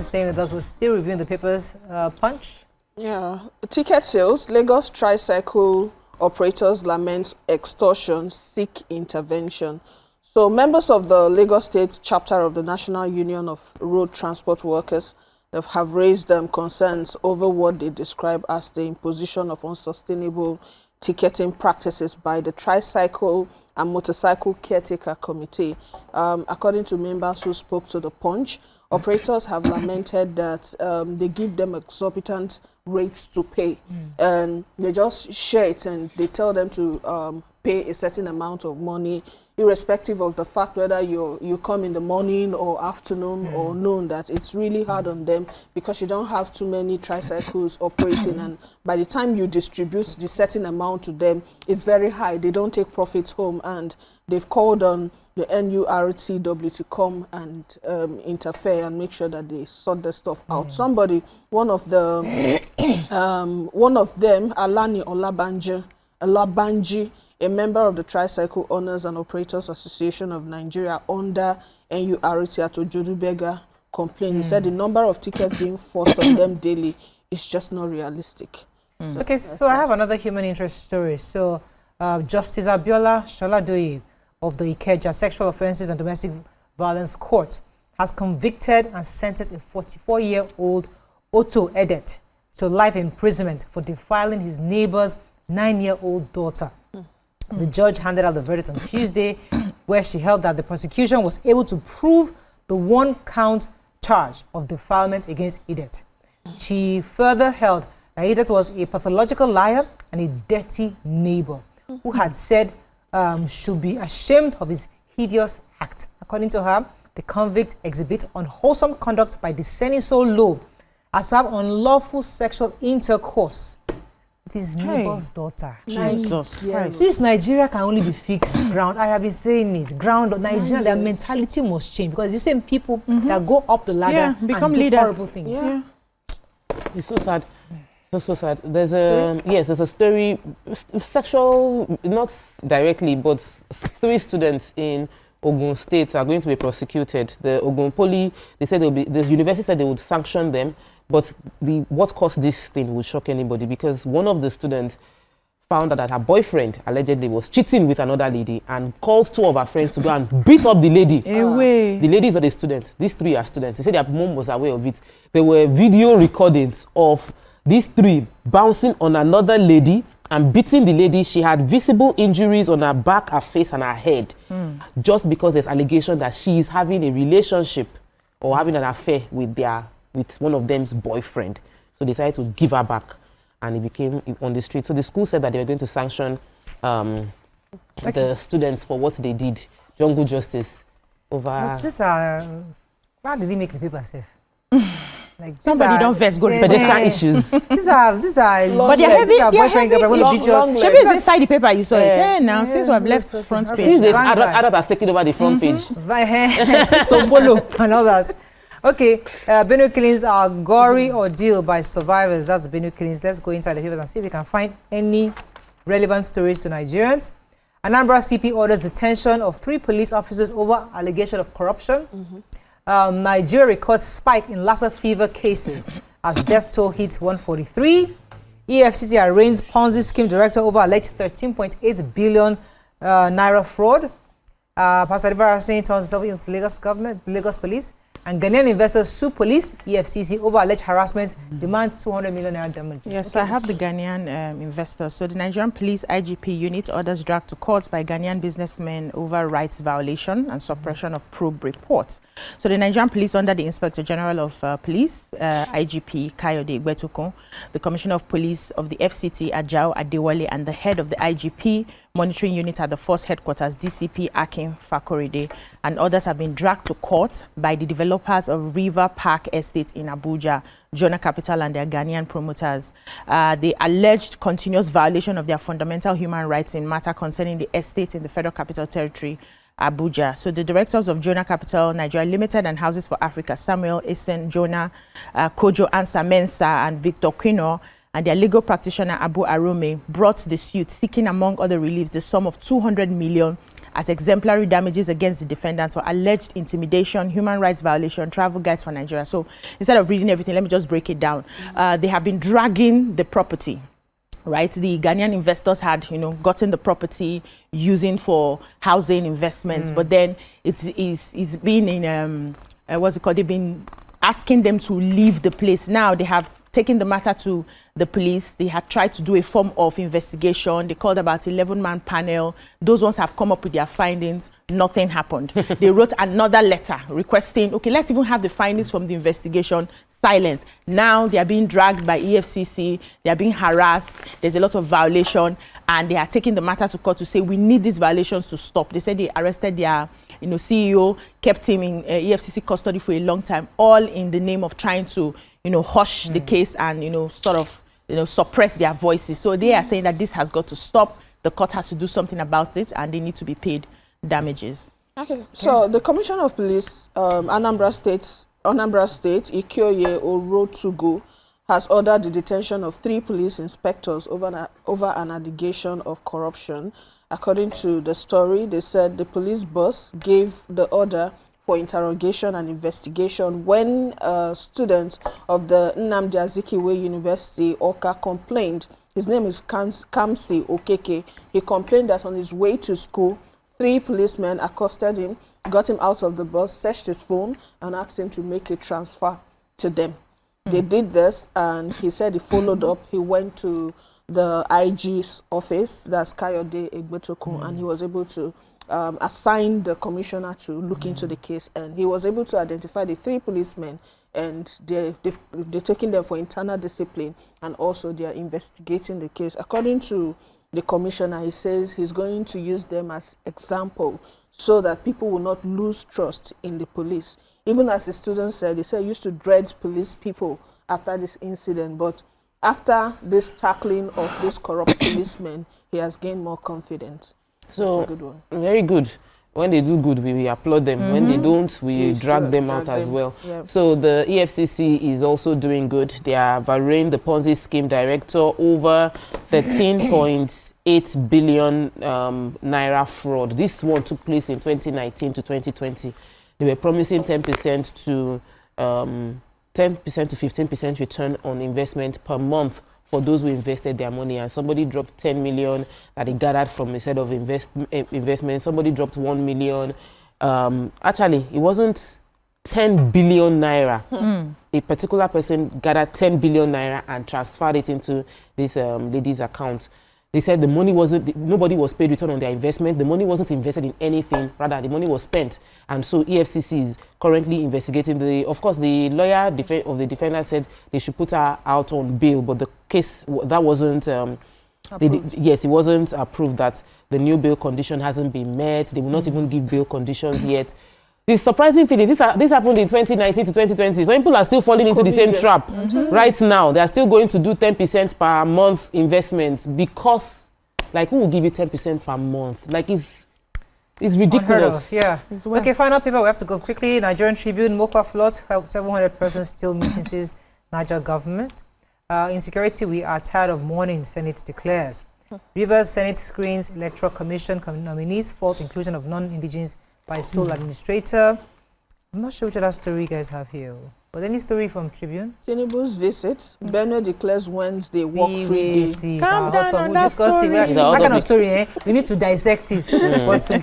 to staying with us. We're still reviewing the papers. Punch? Yeah. Ticket sales. Lagos tricycle operators lament extortion, seek intervention. So members of the Lagos State chapter of the National Union of Road Transport Workers have raised concerns over what they describe as the imposition of unsustainable ticketing practices by the Tricycle and Motorcycle Caretaker Committee. According to members who spoke to the Punch, operators have lamented that they give them exorbitant rates to pay, and they just share it and they tell them to pay a certain amount of money, irrespective of the fact whether you come in the morning or afternoon or noon, that it's really hard on them because you don't have too many tricycles operating, and by the time you distribute the certain amount to them, it's very high. They don't take profits home, and they've called on the NURTW to come and interfere and make sure that they sort the stuff out. Somebody, one of them, Alani Olabanji, a member of the Tricycle Owners and Operators Association of Nigeria under NURT at Ojodubega, complained. He said the number of tickets being forced on them daily is just not realistic. Okay, so I have another human interest story. So Justice Abiola Shaladoye of the Ikeja Sexual Offences and Domestic Violence Court has convicted and sentenced a 44-year-old Otto Edet to life imprisonment for defiling his neighbor's 9-year-old daughter. The judge handed out the verdict on Tuesday, where she held that the prosecution was able to prove the one-count charge of defilement against Edet. She further held that Edet was a pathological liar and a dirty neighbor who had said should be ashamed of his hideous act. According to her, the convict exhibits unwholesome conduct by descending so low as to have unlawful sexual intercourse with his neighbor's daughter. Jesus Christ. This Nigeria can only be fixed ground. I have been saying it. Ground Nigeria, their mentality must change, because the same people that go up the ladder become and do leaders. horrible things. Yeah. It's so sad. So sad. There's a there's a story, sexual, not directly, but 3 students in Ogun State are going to be prosecuted. The Ogun Poly, they said the university said they would sanction them, but what caused this thing would shock anybody, because one of the students found out that her boyfriend allegedly was cheating with another lady and called 2 of her friends to go and beat up the lady. The lady is not a student. These 3 are students. They said their mom was aware of it. There were video recordings of these 3 bouncing on another lady and beating the lady. She had visible injuries on her back, her face, and her head, just because there's allegation that she is having a relationship or having an affair with one of them's boyfriend. So they decided to give her back, and it became on the street. So the school said that they were going to sanction the students for what they did. Jungle justice over. But these are, why did he make the paper safe? Like, somebody don't vex go pedestrian issues. These are but they're heavy. Boyfriend, girlfriend, Maybe it's inside the paper you saw it. Yeah, now since we have left front page. Since the adult has taken over the front page. Somolu and others. Okay, Benue killings are gory ordeal by survivors. That's the Benue killings. Let's go inside the papers and see if we can find any relevant stories to Nigerians. Anambra CP orders detention of 3 police officers over allegation of corruption. Nigeria records spike in Lassa fever cases as death toll hits 143. EFCC arraigns Ponzi scheme director over alleged 13.8 billion naira fraud. Pastor Adibara turns himself into Lagos police. And Ghanaian investors sue police, EFCC, over alleged harassment, demand 200 million naira damages. Yes, so I have the Ghanaian investors. So the Nigerian police IGP unit orders dragged to court by Ghanaian businessmen over rights violation and suppression of probe reports. So the Nigerian police, under the Inspector General of Police, IGP Kayode Igbetukun, the Commissioner of Police of the FCT, Ajao Adewale, and the head of the IGP monitoring unit at the force headquarters, DCP Akin Fakoride, and others have been dragged to court by the developers of River Park Estate in Abuja, Jonah Capital, and their Ghanaian promoters. They alleged continuous violation of their fundamental human rights in matter concerning the estate in the Federal Capital Territory, Abuja. So the directors of Jonah Capital Nigeria Limited and Houses for Africa, Samuel Isen Jonah, Kojo Ansa Mensah, and Victor Quino, and their legal practitioner Abu Arome brought the suit seeking, among other reliefs, the sum of 200 million as exemplary damages against the defendants for alleged intimidation, human rights violation, travel guides for Nigeria. So instead of reading everything, let me just break it down. They have been dragging the property. Right, the Ghanaian investors had, gotten the property using for housing investments, but then it's been in what's it called? They've been asking them to leave the place. Now they have taken the matter to the police. They had tried to do a form of investigation. They called about 11-man panel. Those ones have come up with their findings. Nothing happened. They wrote another letter requesting, okay, let's even have the findings from the investigation. Silence. Now they are being dragged by EFCC. They are being harassed. There's a lot of violation, and they are taking the matter to court to say we need these violations to stop. They said they arrested their CEO, kept him in EFCC custody for a long time, all in the name of trying to hush the case and sort of suppress their voices. So they are saying that this has got to stop. The court has to do something about it, and they need to be paid damages. Okay. So the Commissioner of Police, Anambra State, Ikyoye Orotugu, has ordered the detention of 3 police inspectors over an allegation of corruption. According to the story, they said the police boss gave the order for interrogation and investigation when students of the Nnamdi Azikiwe University, Awka, complained. His name is Kamsi Okeke. He complained that on his way to school, 3 policemen accosted him, got him out of the bus, searched his phone, and asked him to make a transfer to them. They did this, and he said he followed up. He went to the IG's office, that's Kayode Egbetokun, and he was able to assign the commissioner to look into the case, and he was able to identify the 3 policemen, and they're taking them for internal discipline, and also they are investigating the case. According to the commissioner, he says he's going to use them as example so that people will not lose trust in the police. Even as the students said, they said he used to dread police people after this incident, but after this tackling of these corrupt policemen, he has gained more confidence. So, that's a good one. Very good. When they do good, we applaud them. When they don't, we drag them out as well. Yeah. So the EFCC is also doing good. They have arraigned the Ponzi scheme director over 13.8 billion naira fraud. This one took place in 2019 to 2020. They were promising 10% to 15% return on investment per month for those who invested their money, and somebody dropped 10 million that he gathered from a set of investment. Somebody dropped 1 million. Actually, it wasn't 10 billion naira. A particular person gathered 10 billion naira and transferred it into this lady's account. They said the money wasn't, nobody was paid return on their investment. The money wasn't invested in anything. Rather, the money was spent. And so EFCC is currently investigating. Of course, the lawyer of the defendant said they should put her out on bail, but the case, that wasn't, yes, it wasn't approved, that the new bail condition hasn't been met. They will not even give bail conditions yet. The surprising thing is this happened in 2019 to 2020. Some people are still falling into the same trap right now. They are still going to do 10% per month investment because, like, who will give you 10% per month? Like, it's ridiculous. Yeah. Well. Okay, final paper. We have to go quickly. Nigerian Tribune, Mokwa floods help 700 persons still missing, says Niger government. Insecurity, we are tired of mourning, Senate declares. Rivers Senate screens Electoral Commission nominees, fault inclusion of non-indigenous by sole administrator. I'm not sure which other story you guys have here. But any story from Tribune? Tinubu's visit. Benue declares Wednesday walk-free day. Calm down on that story. That kind of story, we need to dissect it. But you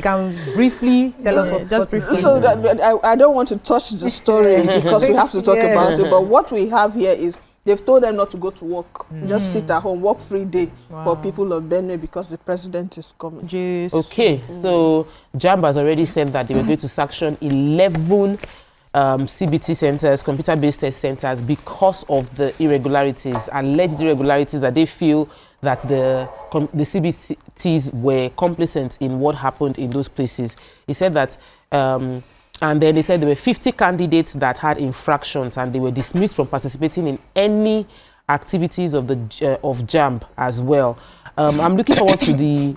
can briefly tell us what is going on. So that, I don't want to touch the story because we have to talk about it. But what we have here is they've told them not to go to work. Just sit at home, work-free day for people of Benue because the president is coming. Jeez. Okay, so JAMB has already said that they were going to sanction 11 CBT centers, computer-based test centers, because of the irregularities, alleged irregularities that they feel that the CBTs were complicit in what happened in those places. He said that, and then they said there were 50 candidates that had infractions and they were dismissed from participating in any activities of JAMB as well. I'm looking forward to the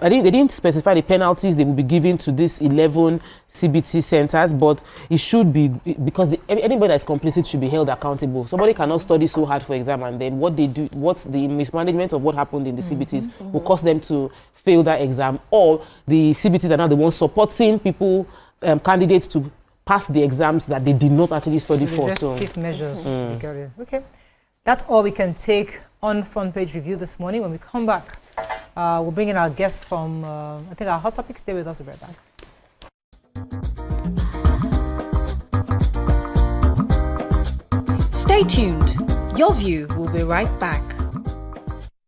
they didn't specify the penalties they will be giving to these 11 CBT centers, but it should be, because anybody that's complicit should be held accountable. Somebody cannot study so hard for exam, and then what they do, what's the mismanagement of what happened in the CBTs will cause them to fail that exam, or the CBTs are now the ones supporting people, candidates to pass the exams that they did not actually study for. So stiff measures. Okay, that's all we can take on Front Page Review this morning. When we come back, we'll bring in our guests from, I think, our Hot Topics. Stay with us. We'll be right back. Stay tuned. Your View will be right back.